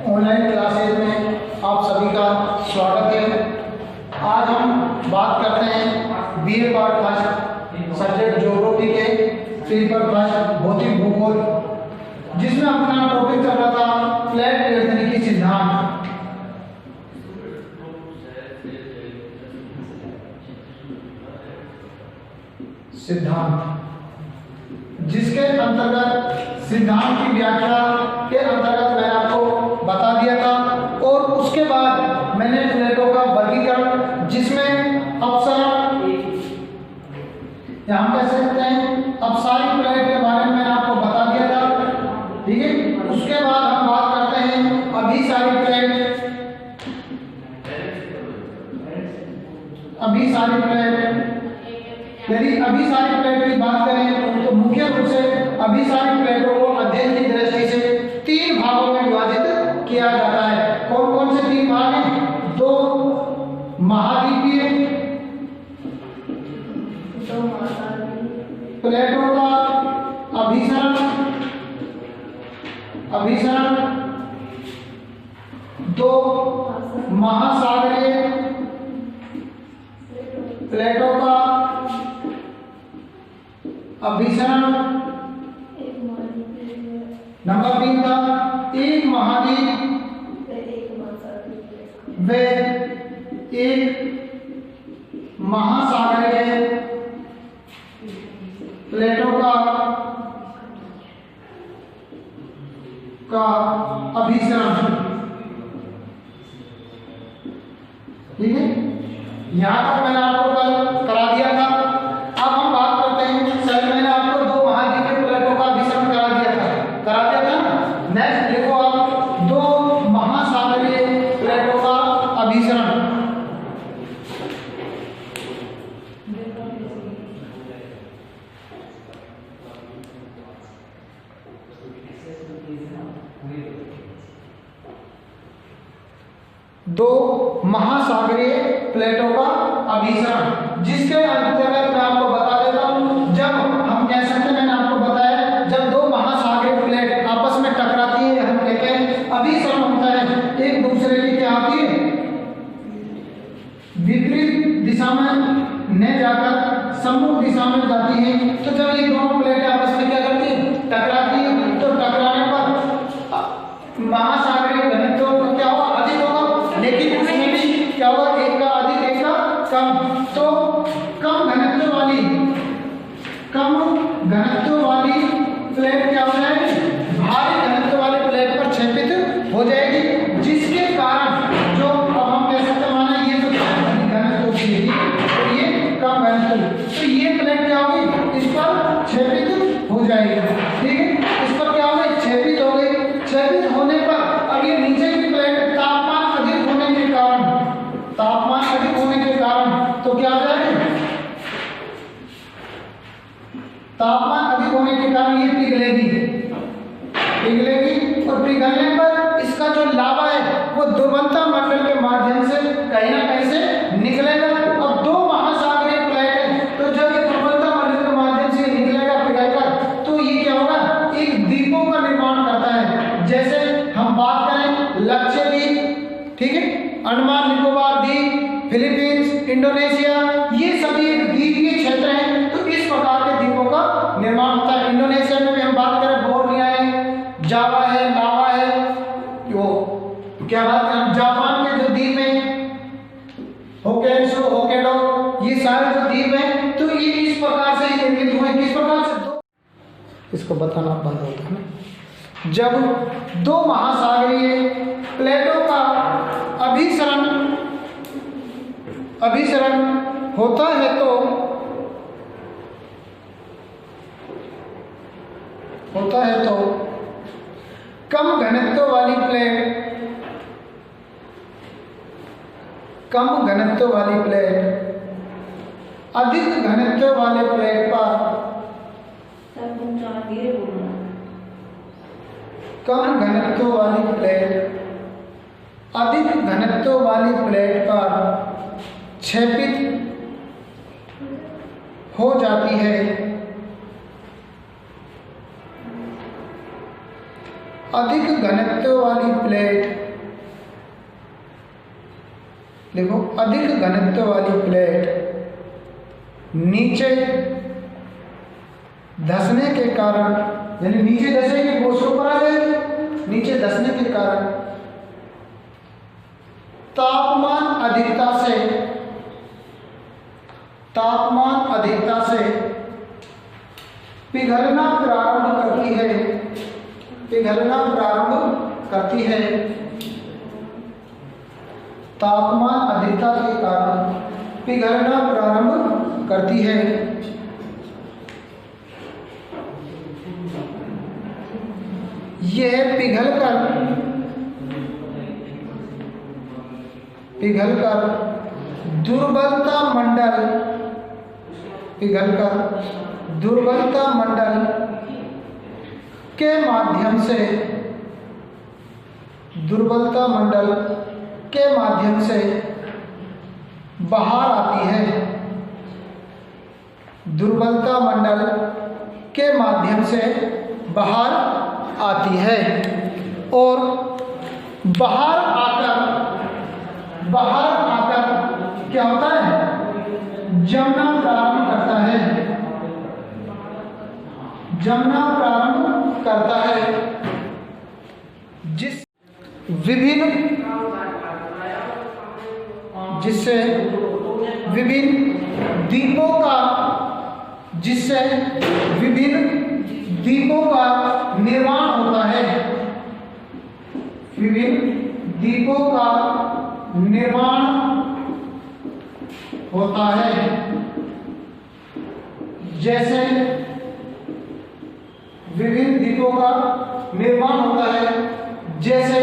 Online classes में आप सभी का स्वागत है। आज हम बात करते हैं BA part first subject geography के पेपर फर्स्ट भौतिक भूगोल, जिसमें अपना टॉपिक चल रहा था फ्लैट एर्थ की सिद्धांत। जिसके अंतर्गत सिद्धांत की व्याख्या के अंतर्गत मैंने आपको बता दिया था, और उसके बाद मैंने प्लेटों का वर्गीकरण, जिसमें अपसरण हम कह सकते हैं अपसारी प्लेट के बारे में मैंने आपको बता दिया था। ठीक है, उसके बाद हम बात करते हैं अभिसारी प्लेट। अभिसारी प्लेट, यदि अभिसारी प्लेट की बात करें तो मुख्य रूप से अभिसारी प्लेटों को अध्ययन की दृष्टि से 3 भागों में विभाजित किया जाता है। कौन कौन से 3 भाग हैं? 2 महाद्वीपीय प्लेटों का अभिसरण 2 महासागरीय प्लेटों का अभिसरण, नंबर 3 था 1 महाद्वीप व 1 महासागरीय प्लेटों का अभिसरण। ठीक है, यहां तक मैंने आपको कल करा दिया था। अब हम बात करते हैं, सर मैंने आपको 2 महाद्वीपीय प्लेटों का अभिसरण करा दिया था ना। नेक्स्ट देखो आप 2 महासागरीय प्लेटों का अभिसरण। दो महासागरीय प्लेटों का अभिसरण, जिसके अंतर्गत मैं आपको बता देता हूं, जब हम कह सकते हैं, मैंने आपको बताया, जब 2 महासागरीय प्लेट आपस में टकराती है, हम कहते हैं अभिसरण होता है। एक दूसरे की क्या होती है? विपरीत दिशा में न जाकर सम्मुख दिशा में जाती है। तो जब ये दोनों प्लेटें आपस में क्या करती है? टकराती है। तो टकराने पर महासागरीय घनत्व क्या होगा? अधिक होगा, लेकिन उसमें भी क्या होगा? एक का अधिक, एक का कम। तो कम घनत्व वाली प्लेट क्या हो जाएगी? भारी घनत्व वाले प्लेट पर क्षेपित हो जाएगी, जिसके कारण जो अब हम कह सकते हैं, माना ये तो घनत्व की है, तो ये कम घनत्व, तो ये प्लेट क्या होगी? इस पर क्षेपित हो जाएगी। ठीक है, इस पर क्या होगा? क्षेपित हो गई। क्षेपित होने पर अब ये नीचे की प्लेट तापमान अधिक होने के कारण तो क्या हो जाएगा? तापमान अधिक होने के कारण ये पिघलेगी, और पिघलने पर इसका जो लावा है वो दुर्बलता मंडल के माध्यम से कहीं ना कहीं से निकलेगा। अब 2 महासागरीय प्लेट है, तो जब ये दुर्बलता मंडल के माध्यम से निकलेगा पिघलकर, तो ये क्या होगा? एक द्वीपों का निर्माण करता है। जैसे हम बात करें लक्षद्वीप, ठीक है, अंडमान निकोबार द्वीप, फिलीपींस, इंडोनेशिया, ये सभी एक द्वीपीय क्षेत्र हैं। तो इस प्रकार के द्वीपों का निर्माण होता है। इंडोनेशिया में भी हम बात करें, बोर्निया है, जावा है, लावा है, वो क्या बात करें, जापान के जो द्वीप हैं, होक्काइडो, होक्काइडो, ये सारे जो द्वीप हैं, तो ये इस प्रकार से निर्मित हुए। किस प्रकार से? इसको बताना बंद होता है ना। जब 2 महासागरीय प्लेटों का अभिसरण होता है तो कम घनत्व वाली प्लेट अधिक घनत्व वाले प्लेट पर अधिक घनत्व वाली प्लेट पर क्षेपित हो जाती है। अधिक घनत्व वाली प्लेट, देखो अधिक घनत्व वाली प्लेट नीचे धंसने के कारण, यानी नीचे धंसेगी वो ऊपर आ जाएगी, नीचे धंसने के कारण तापमान अधिकता से पिघलना प्रारंभ करती है, तापमान अधिकता के कारण पिघलना प्रारंभ करती है। यह पिघलकर दुर्बलता मंडल के माध्यम से बाहर आती है, दुर्बलता मंडल के माध्यम से बाहर आती है और बाहर आकर क्या होता है, जमना प्रारंभ करता है, जिससे विभिन्न द्वीपों का निर्माण होता है, विभिन्न द्वीपों का निर्माण होता है। जैसे विभिन्न द्वीपों का निर्माण होता है, जैसे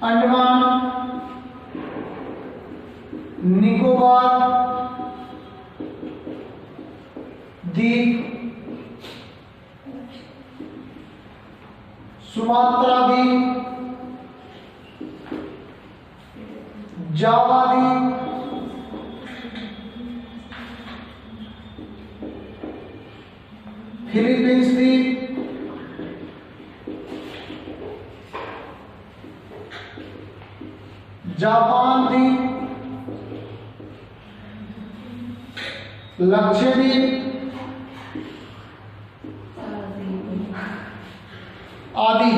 अंडमान निकोबार द्वीप, सुमात्रा द्वीप, जावा द्वीप, फिलीपींस द्वीप, जापान द्वीप, लक्षद्वीप आदि।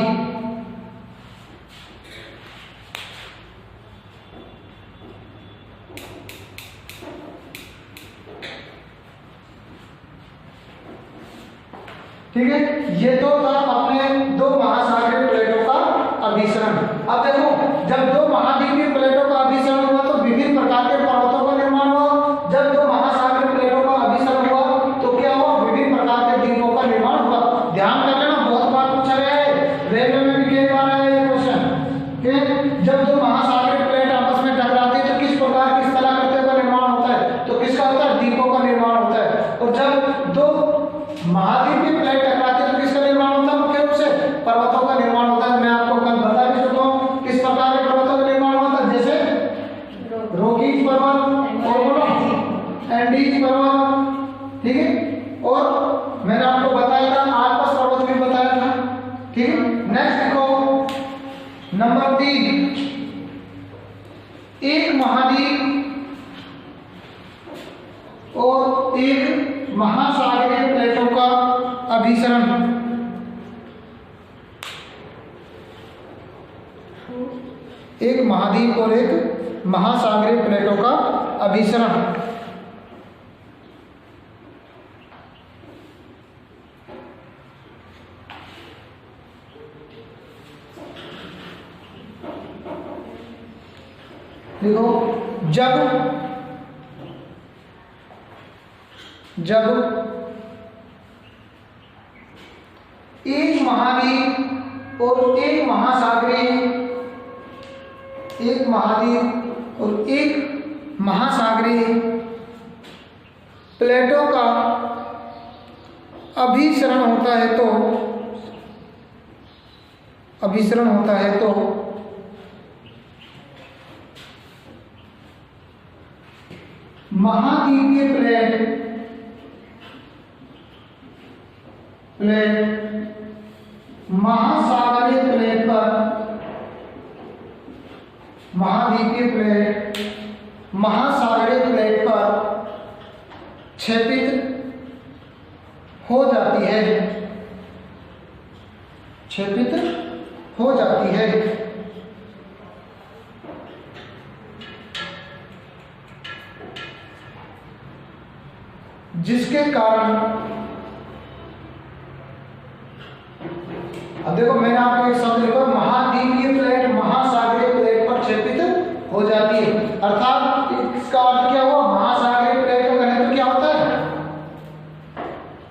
ठीक है, ये तो था अपने दो महासागरीय प्लेटों का अभिसरण। अब देखो, जब दो महाद्वीपीय प्लेटों का अभिसरण हुआ तो विभिन्न प्रकार के पर्वतों का निर्माण हुआ। जब दो महासागरीय प्लेटों का अभिसरण हुआ तो क्या हुआ, विभिन्न प्रकार के द्वीपों का निर्माण हुआ। ध्यान कर लेना, बहुत बार पूछा गया है, रेलवे में भी कई बार आया ये क्वेश्चन। जब दो महासागरीय प्लेट आपस में टकराती है तो किस प्रकार, किस तरह करते हुए निर्माण होता है, तो किसका होता है, द्वीपों का निर्माण होता है। और जब दो महाद्वीपीय प्लेट टकराती है तो किसका निर्माण होता है, मुख्य रूप से पर्वतों का निर्माण होता है। मैं आपको कल बता भी चुका हूँ किस प्रकार के पर्वतों का निर्माण होता है, जैसे रॉकीज पर्वत और बोलो एंडीज पर्वत, ठीक है। और मैंने आपको बताया था आल्प्स पर्वत भी बताया था, ठीक है। नेक्स्ट देखो, नंबर 3, एक महाद्वीप और एक महासागरीय प्लेटों का अभिसरण। एक महाद्वीप और एक महासागरीय प्लेटों का अभिसरण। देखो, जब एक महाद्वीप और एक महासागरीय प्लेटों का अभिसरण होता है तो महाद्वीपीय प्लेट प्लेट महासागरीय प्लेट पर, महाद्वीपीय प्लेट महासागरीय प्लेट पर क्षैतिज हो जाती है, क्षैतिज हो जाती है। जिसके कारण, अब देखो मैंने आपको एक शब्द लिखा, महाद्वीपीय प्लेट महासागरीय प्लेट पर क्षैतिज हो जाती है। अर्थात इसका अर्थ क्या हुआ, महासागरीय प्लेट का घनत्व क्या होता है,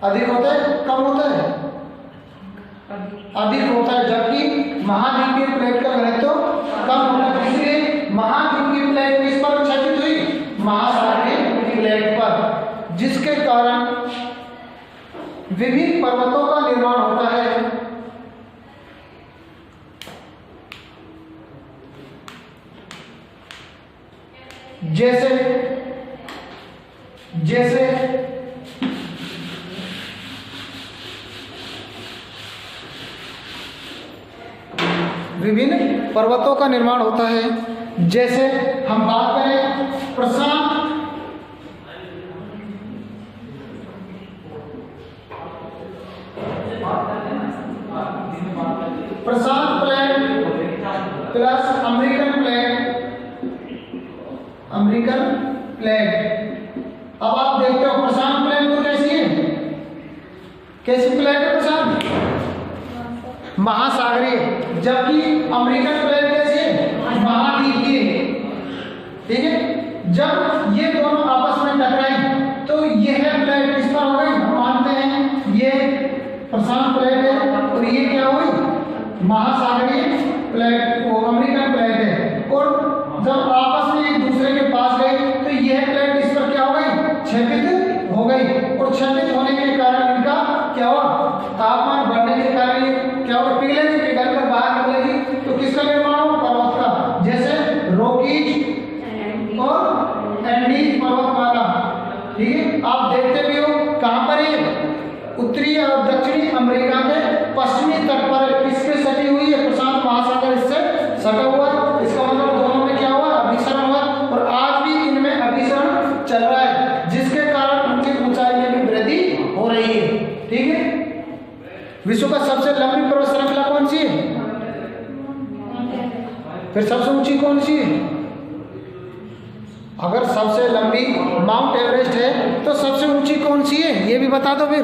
अधिक होता है कम होता है, अधिक होता है, जबकि महाद्वीपीय प्लेट का घनत्व कम होता है। इसलिए महाद्वीपीय प्लेट किस पर क्षैतिज हुई, महासागरीय प्लेट पर, जिसके कारण विभिन्न पर्वतों का निर्माण होता है। जैसे जैसे विभिन्न पर्वतों का निर्माण होता है। जैसे हम बात करें प्रशांत प्लेट प्लस अमेरिकन प्लेट। अब आप देखते हो प्रशांत प्लेट तो कैसी है, कैसी प्लेट है प्रशांत, महासागरीय, जबकि अमेरिकन प्लेट कैसी है, महाद्वीपीय। ठीक है, जब ये दोनों आपस में टकराई तो यह प्लेट किस पर हो गई, हम मानते हैं ये प्रशांत प्लेट है और ये क्या हुई, महासागरीय प्लेट, वो अमेरिकन प्लेट है। और जब आपस में एक दूसरे के पास गए तो यह प्लेट इस पर क्या हो गई, क्षैतिज हो गई। और क्षैतिज होने के कारण इनका क्या हुआ, तापमान बढ़ने के कारण क्या होगा, पिघलेगी, पिघल कर बाहर निकलेगी तो किसका निर्माण हो, पर्वत का। जैसे रॉकीज और एंडीज पर्वतमाला। ठीक है, आप देखते भी हो कहां पर है, उत्तरी और दक्षिणी अमेरिका के पश्चिमी तट पर किससे सटी हुई है, प्रशांत महासागर इससे सटा हुआ। इसका मतलब दोनों में क्या हुआ, अभिसरण हुआ, और आज भी इनमें अभिसरण चल रहा है, जिसके कारण उनकी ऊंचाई में भी वृद्धि हो रही है। ठीक है, विश्व का सबसे लंबी पर्वत श्रृंखला कौन सी है, फिर सबसे ऊंची कौन सी है, अगर सबसे लंबी माउंट एवरेस्ट है तो सबसे ऊंची कौन सी है, ये भी बता दो फिर,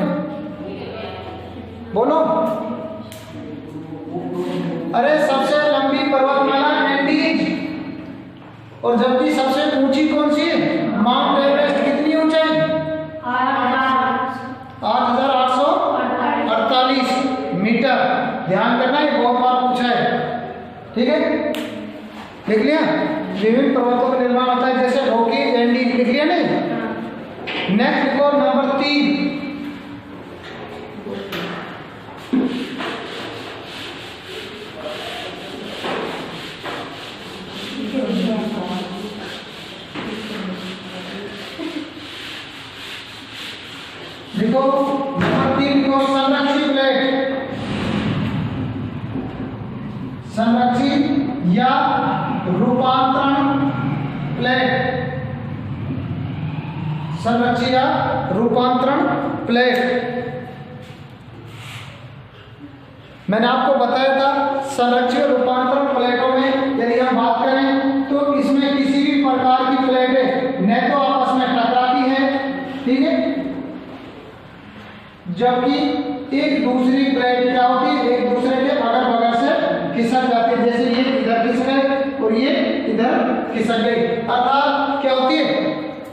बोलो। अरे सबसे लंबी पर्वतमाला एंडीज, और जबकि सबसे ऊंची कौन सी है, माउंट एवरेस्ट। कितनी ऊंचाई, 8,848 मीटर। ध्यान करना, ये बहुत बार पूछा है। ठीक है, लिख लिया। विभिन्न पर्वतों का निर्माण होता है, जैसे रॉकी एंडीज, लिख लिया नहीं। नेक्स्ट लिखो नंबर 3, देखो नंबर 3 लिखो संरक्षित प्लेट, संरक्षित या रूपांतरण प्लेट, संरक्षित या रूपांतरण प्लेट। मैंने आपको बताया था संरक्षित रूपांतरण प्लेटों में यदि हम बात करें तो इसमें किसी भी प्रकार की प्लेटें न तो आपस में टकराती है, ठीक है, जबकि एक दूसरी प्लेट क्या होती है, एक दूसरे के अगल बगल से खिसक जाती है। जैसे ये इधर खिसक गए और ये इधर खिसक गई। अर्थात क्या होती है,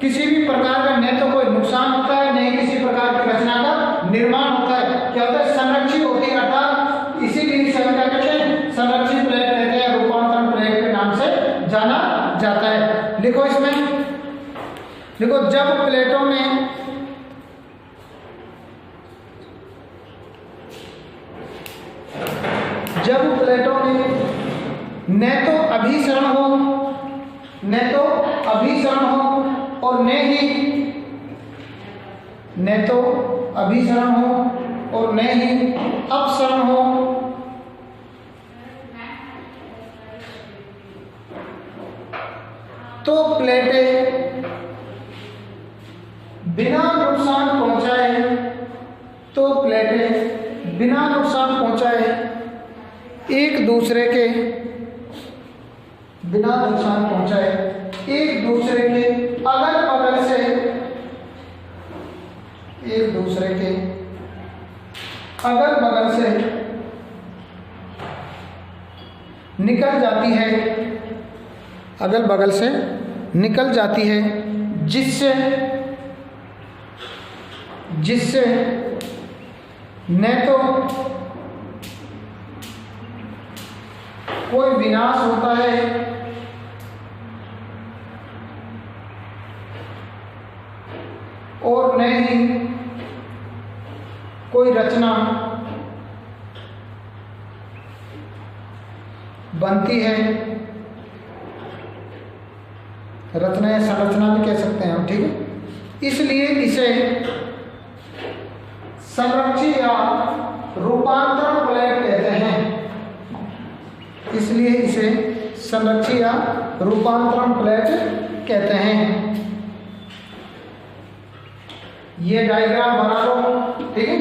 किसी भी प्रकार का न तो कोई नुकसान होता है, न ही किसी प्रकार की रचना का निर्माण होता है। क्या होता है, संरक्षित होती है। अर्थात इसीलिए सभी क्या कहते हैं, संरक्षित प्लेट कहते हैं, रूपांतरण प्लेट के नाम से जाना जाता है। लिखो इसमें, देखो जब प्लेटों में न तो अभिसरण हो, न तो अभिसरण हो और न तो अभिसरण हो और न ही अपसरण हो। तो प्लेटें बिना नुकसान पहुंचाए, तो प्लेटें बिना नुकसान पहुंचाए एक दूसरे के, बिना नुकसान पहुंचाए एक दूसरे के अगल बगल से, एक दूसरे के अगल बगल से निकल जाती है, अगल बगल से निकल जाती है, जिससे जिससे न तो कोई विनाश होता है और न ही कोई रचना बनती है। रचना या संरचना भी कह सकते हैं हम, ठीक है। इसलिए इसे संरक्षी या रूपांतरण प्लेट कहते हैं, इसलिए इसे संरक्षी या रूपांतरण प्लेट कहते हैं। ये डायग्राम बना लो, ठीक है।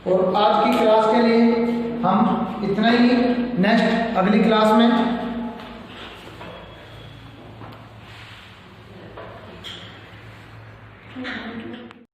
और आज की क्लास के लिए हम इतना ही। नेक्स्ट अगली क्लास में